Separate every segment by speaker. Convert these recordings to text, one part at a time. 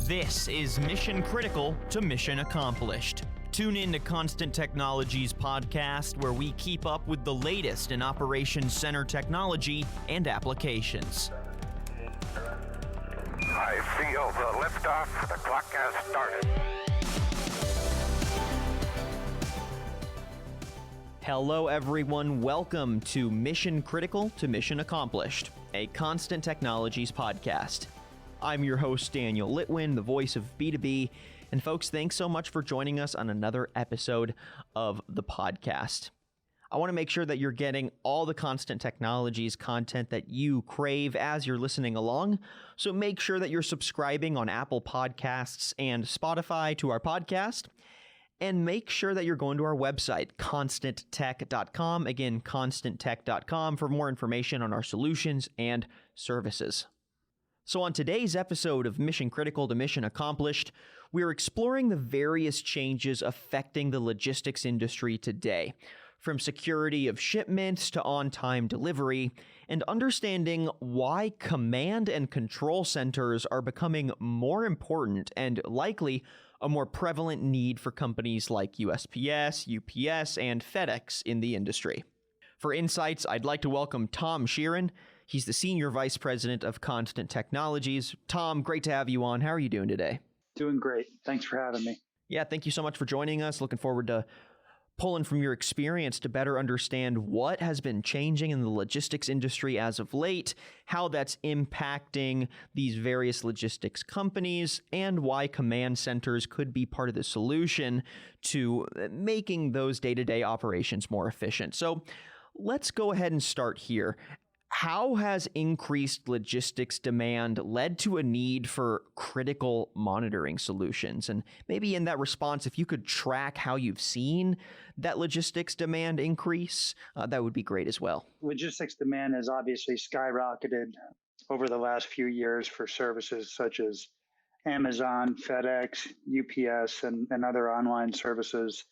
Speaker 1: This is Mission Critical to Mission Accomplished. Tune in to Constant Technologies podcast, where we keep up with the latest in Operations Center technology and applications.
Speaker 2: I feel the liftoff. The clock has started.
Speaker 1: Hello, everyone. Welcome to Mission Critical to Mission Accomplished, a Constant Technologies podcast. I'm your host, Daniel Litwin, the voice of B2B. And folks, thanks so much for joining us on another episode of the podcast. I want to make sure that you're getting all the Constant Technologies content that you crave as you're listening along. So make sure that you're subscribing on Apple Podcasts and Spotify to our podcast. And make sure that you're going to our website, constanttech.com. Again, constanttech.com for more information on our solutions and services. So on today's episode of Mission Critical to Mission Accomplished, we're exploring the various changes affecting the logistics industry today, from security of shipments to on-time delivery, and understanding why command and control centers are becoming more important and likely a more prevalent need for companies like USPS, UPS, and FedEx in the industry. For insights, I'd like to welcome Tom Sheeran. He's the Senior Vice President of Constant Technologies. Tom, great to have you on. How are you doing today?
Speaker 3: Doing great. Thanks for having me.
Speaker 1: Yeah, thank you so much for joining us. Looking forward to pulling from your experience to better understand what has been changing in the logistics industry as of late, how that's impacting these various logistics companies, and why command centers could be part of the solution to making those day-to-day operations more efficient. So let's go ahead and start here. How has increased logistics demand led to a need for critical monitoring solutions? And maybe in that response, if you could track how you've seen that logistics demand increase, that would be great as well.
Speaker 3: Logistics demand has obviously skyrocketed over the last few years for services such as Amazon, FedEx, UPS, and other online services.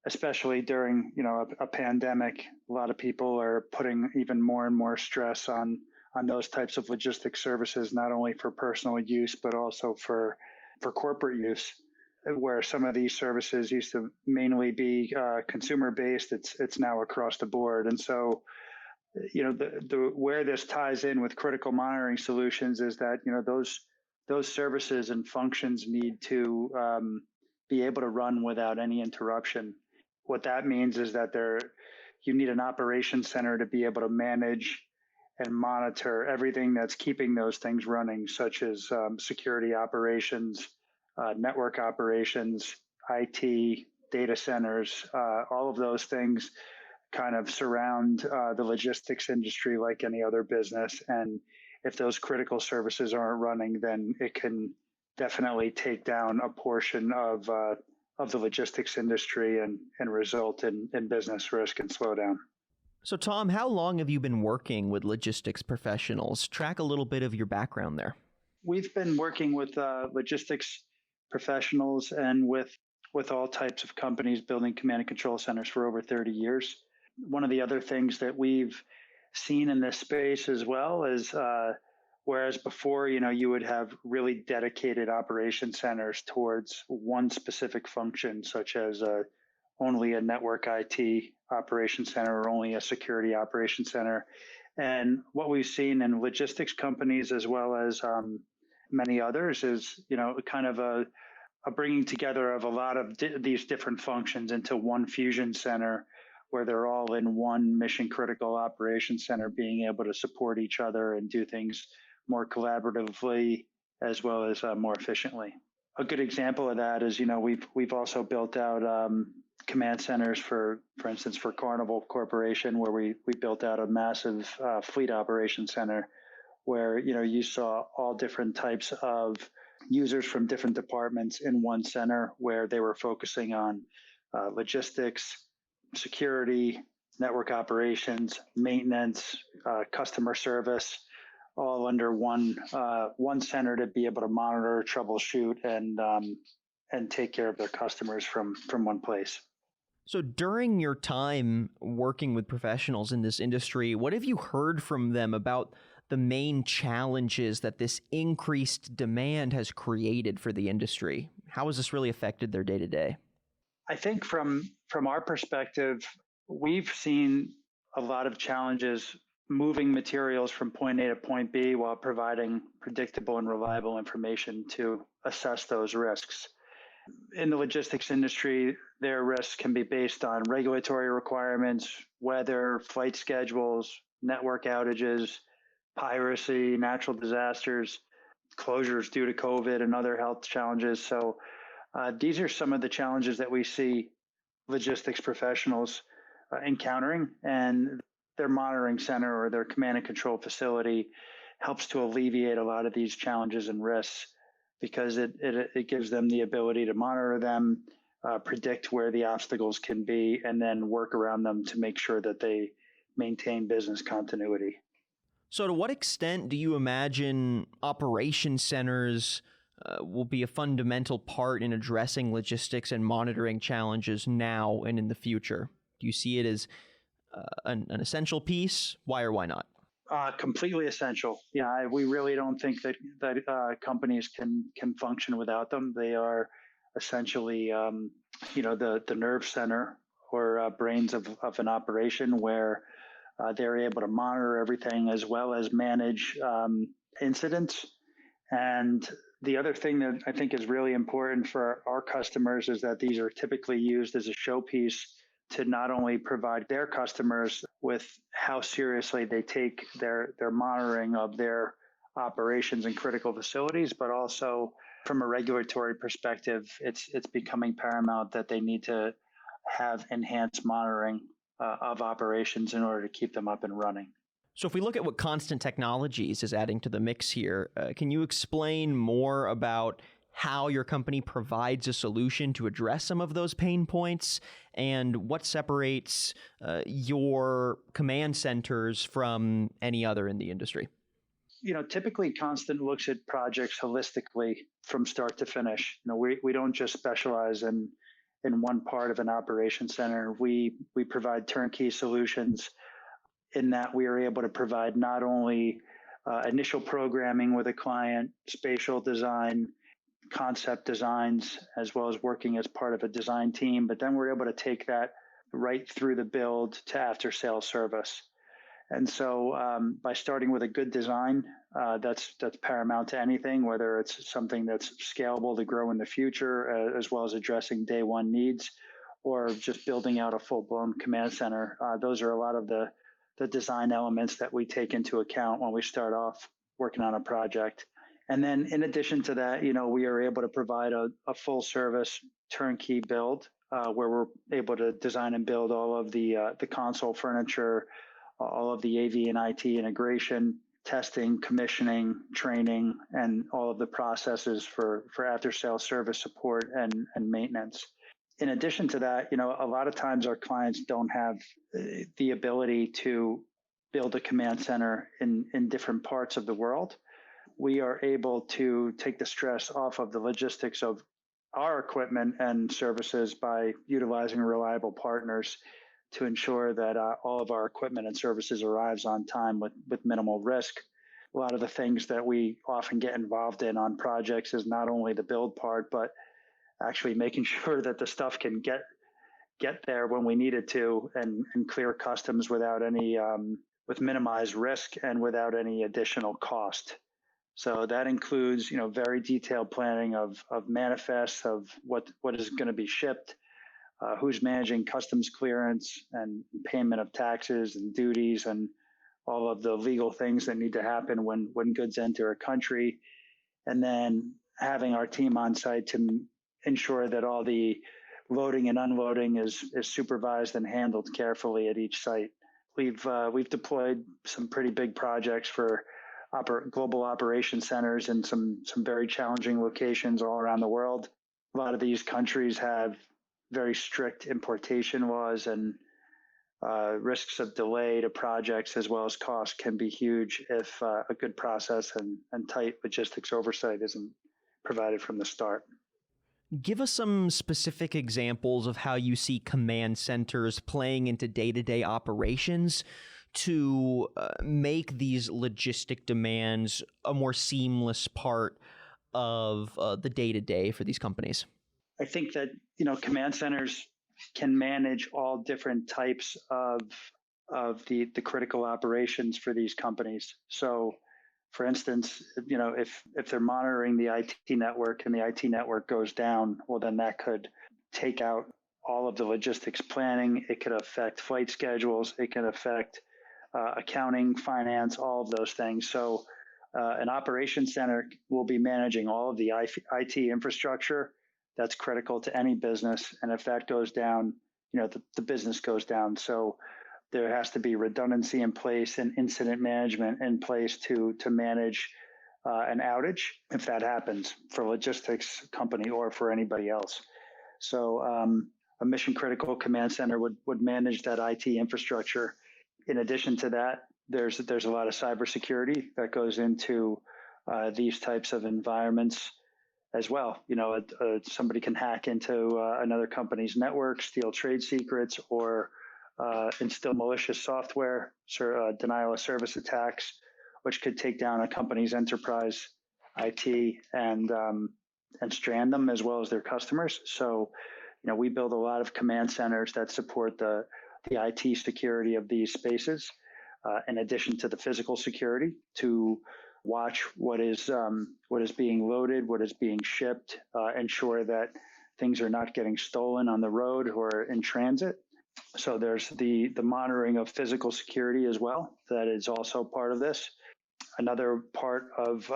Speaker 3: Especially during, a pandemic, a lot of people are putting even more and more stress on those types of logistics services, not only for personal use, but also for corporate use, where some of these services used to mainly be consumer-based. It's now across the board. And so, the where this ties in with critical monitoring solutions is that, those services and functions need to be able to run without any interruption. What that means is that you need an operations center to be able to manage and monitor everything that's keeping those things running, such as security operations, network operations, IT, data centers. All of those things kind of surround the logistics industry like any other business. And if those critical services aren't running, then it can definitely take down a portion of the logistics industry and result in business risk and slowdown.
Speaker 1: So Tom, how long have you been working with logistics professionals? Track a little bit of your background there.
Speaker 3: We've been working with logistics professionals and with all types of companies building command and control centers for over 30 years. One of the other things that we've seen in this space as well is whereas before, you would have really dedicated operation centers towards one specific function, such as only a network IT operation center or only a security operation center. And what we've seen in logistics companies as well as many others is, kind of a bringing together of a lot of these different functions into one fusion center where they're all in one mission critical operation center, being able to support each other and do things more collaboratively as well as more efficiently. A good example of that is, we've also built out command centers for instance, for Carnival Corporation, where we built out a massive fleet operation center where, you saw all different types of users from different departments in one center where they were focusing on logistics, security, network operations, maintenance, customer service, all under one center to be able to monitor, troubleshoot, and take care of their customers from one place.
Speaker 1: So during your time working with professionals in this industry, what have you heard from them about the main challenges that this increased demand has created for the industry? How has this really affected their day-to-day?
Speaker 3: I think from our perspective, we've seen a lot of challenges moving materials from point A to point B while providing predictable and reliable information to assess those risks. In the logistics industry, their risks can be based on regulatory requirements, weather, flight schedules, network outages, piracy, natural disasters, closures due to COVID and other health challenges. So these are some of the challenges that we see logistics professionals encountering, and their monitoring center or their command and control facility helps to alleviate a lot of these challenges and risks because it gives them the ability to monitor them, predict where the obstacles can be, and then work around them to make sure that they maintain business continuity.
Speaker 1: So to what extent do you imagine operation centers will be a fundamental part in addressing logistics and monitoring challenges now and in the future? Do you see it as an essential piece? Why or why not?
Speaker 3: Completely essential. Yeah, we really don't think that companies can function without them. They are essentially, the nerve center or brains of an operation where they're able to monitor everything as well as manage incidents. And the other thing that I think is really important for our customers is that these are typically used as a showpiece to not only provide their customers with how seriously they take their monitoring of their operations and critical facilities, but also from a regulatory perspective, it's becoming paramount that they need to have enhanced monitoring of operations in order to keep them up and running.
Speaker 1: So if we look at what Constant Technologies is adding to the mix here, can you explain more about how your company provides a solution to address some of those pain points and what separates your command centers from any other in the industry?
Speaker 3: Typically Constant looks at projects holistically from start to finish. We don't just specialize in one part of an operation center. We provide turnkey solutions in that we are able to provide not only initial programming with a client, spatial design, concept designs, as well as working as part of a design team. But then we're able to take that right through the build to after sales service. And so by starting with a good design, that's paramount to anything, whether it's something that's scalable to grow in the future, as well as addressing day one needs, or just building out a full-blown command center. Those are a lot of the design elements that we take into account when we start off working on a project. And then in addition to that, we are able to provide a full service turnkey build where we're able to design and build all of the console furniture, all of the AV and IT integration, testing, commissioning, training, and all of the processes for after sales service support and maintenance. In addition to that, a lot of times our clients don't have the ability to build a command center in different parts of the world. We are able to take the stress off of the logistics of our equipment and services by utilizing reliable partners to ensure that all of our equipment and services arrives on time with minimal risk. A lot of the things that we often get involved in on projects is not only the build part, but actually making sure that the stuff can get there when we need it to and clear customs without any with minimized risk and without any additional cost. So that includes, very detailed planning of manifests of what is going to be shipped, who's managing customs clearance and payment of taxes and duties and all of the legal things that need to happen when goods enter a country. And then having our team on site to ensure that all the loading and unloading is supervised and handled carefully at each site. We've deployed some pretty big projects for global operation centers in some very challenging locations all around the world. A lot of these countries have very strict importation laws, and risks of delay to projects as well as cost can be huge if a good process and tight logistics oversight isn't provided from the start.
Speaker 1: Give us some specific examples of how you see command centers playing into day-to-day operations to make these logistic demands a more seamless part of the day-to-day for these companies?
Speaker 3: I think that, command centers can manage all different types of the critical operations for these companies. So, for instance, if they're monitoring the IT network and the IT network goes down, well, then that could take out all of the logistics planning. It could affect flight schedules. It can affect accounting, finance, all of those things. So an operations center will be managing all of the IT infrastructure that's critical to any business. And if that goes down, the business goes down. So there has to be redundancy in place and incident management in place to manage an outage if that happens for a logistics company or for anybody else. So a mission critical command center would manage that IT infrastructure. In addition to that, there's a lot of cybersecurity that goes into these types of environments as well. Somebody can hack into another company's network, steal trade secrets, or instill malicious software, denial of service attacks, which could take down a company's enterprise IT and strand them as well as their customers. So, we build a lot of command centers that support the IT security of these spaces, in addition to the physical security, to watch what is being loaded, what is being shipped, ensure that things are not getting stolen on the road or in transit. So there's the monitoring of physical security as well. That is also part of this. Another part of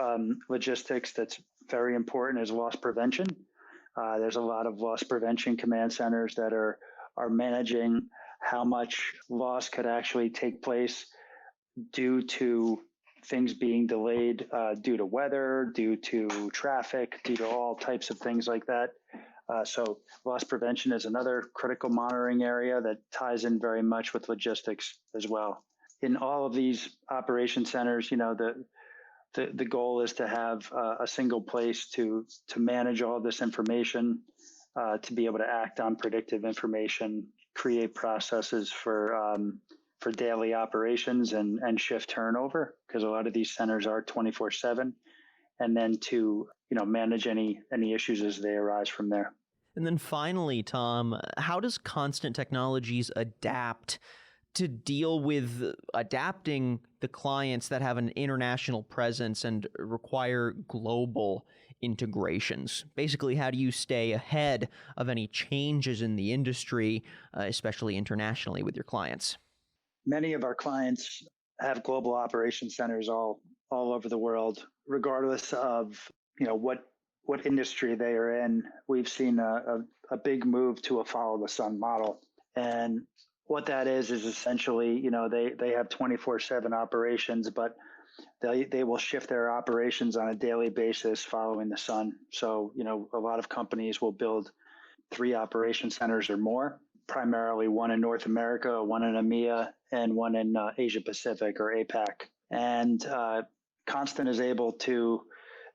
Speaker 3: logistics that's very important is loss prevention. There's a lot of loss prevention command centers that are managing how much loss could actually take place due to things being delayed, due to weather, due to traffic, due to all types of things like that. So loss prevention is another critical monitoring area that ties in very much with logistics as well. In all of these operation centers, the goal is to have a single place to manage all of this information, to be able to act on predictive information, create processes for daily operations and shift turnover, because a lot of these centers are 24/7, and then to manage any issues as they arise from there.
Speaker 1: And then finally, Tom, how does Constant Technologies adapt to deal with adapting the clients that have an international presence and require global integrations? Basically, how do you stay ahead of any changes in the industry, especially internationally with your clients?
Speaker 3: Many of our clients have global operation centers all over the world, regardless of what industry they are in. We've seen a big move to a follow the sun model. And what that is essentially, they have 24/7 operations, but they will shift their operations on a daily basis following the sun. So, a lot of companies will build 3 operation centers or more, primarily one in North America, one in EMEA, and one in Asia Pacific or APAC. And Constant is able to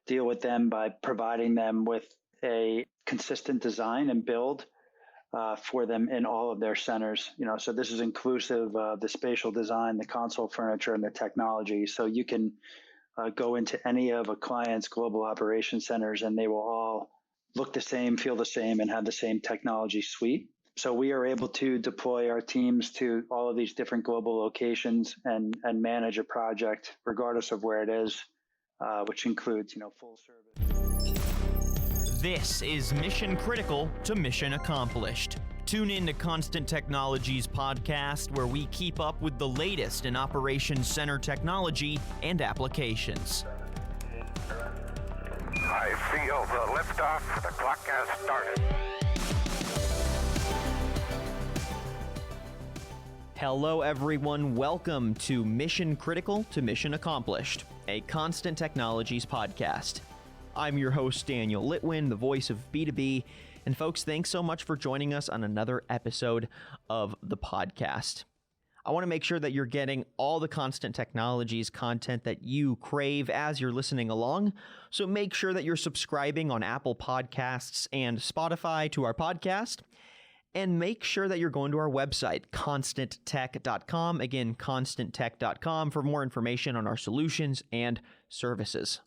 Speaker 3: deal with them by providing them with a consistent design and build for them in all of their centers. So this is inclusive of the spatial design, the console furniture, and the technology. So you can go into any of a client's global operation centers and they will all look the same, feel the same, and have the same technology suite. So we are able to deploy our teams to all of these different global locations and manage a project regardless of where it is, which includes, full service.
Speaker 1: This is Mission Critical to Mission Accomplished. Tune in to Constant Technologies podcast, where we keep up with the latest in Operations Center technology and applications.
Speaker 2: I feel the liftoff. The clock has started.
Speaker 1: Hello, everyone. Welcome to Mission Critical to Mission Accomplished, a Constant Technologies podcast. I'm your host, Daniel Litwin, the voice of B2B. And folks, thanks so much for joining us on another episode of the podcast. I want to make sure that you're getting all the Constant Technologies content that you crave as you're listening along. So make sure that you're subscribing on Apple Podcasts and Spotify to our podcast. And make sure that you're going to our website, constanttech.com. Again, constanttech.com for more information on our solutions and services.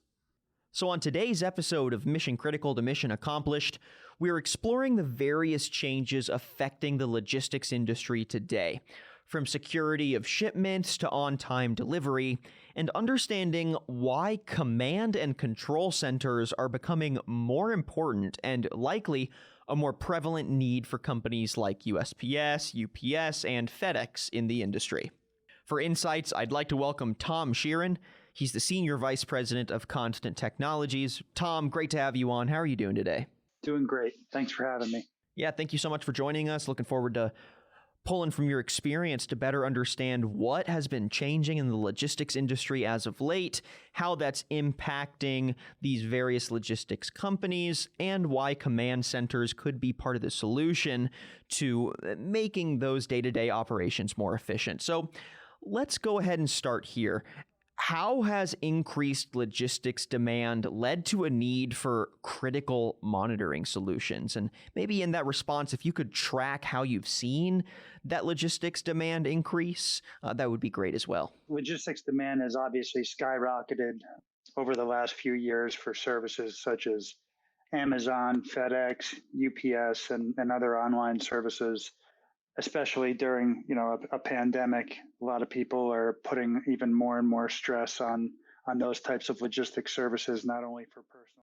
Speaker 1: So on today's episode of Mission Critical to Mission Accomplished, we're exploring the various changes affecting the logistics industry today, from security of shipments to on-time delivery, and understanding why command and control centers are becoming more important and likely a more prevalent need for companies like USPS, UPS, and FedEx in the industry. For insights, I'd like to welcome Tom Sheeran. He's the Senior Vice President of Constant Technologies. Tom, great to have you on. How are you doing today?
Speaker 3: Doing great. Thanks for having me.
Speaker 1: Yeah, thank you so much for joining us. Looking forward to pulling from your experience to better understand what has been changing in the logistics industry as of late, how that's impacting these various logistics companies, and why command centers could be part of the solution to making those day-to-day operations more efficient. So let's go ahead and start here. How has increased logistics demand led to a need for critical monitoring solutions? And maybe in that response, if you could track how you've seen that logistics demand increase, that would be great as well.
Speaker 3: Logistics demand has obviously skyrocketed over the last few years for services such as Amazon, FedEx, UPS, and other online services. Especially during, a pandemic, a lot of people are putting even more and more stress on those types of logistics services, not only for personal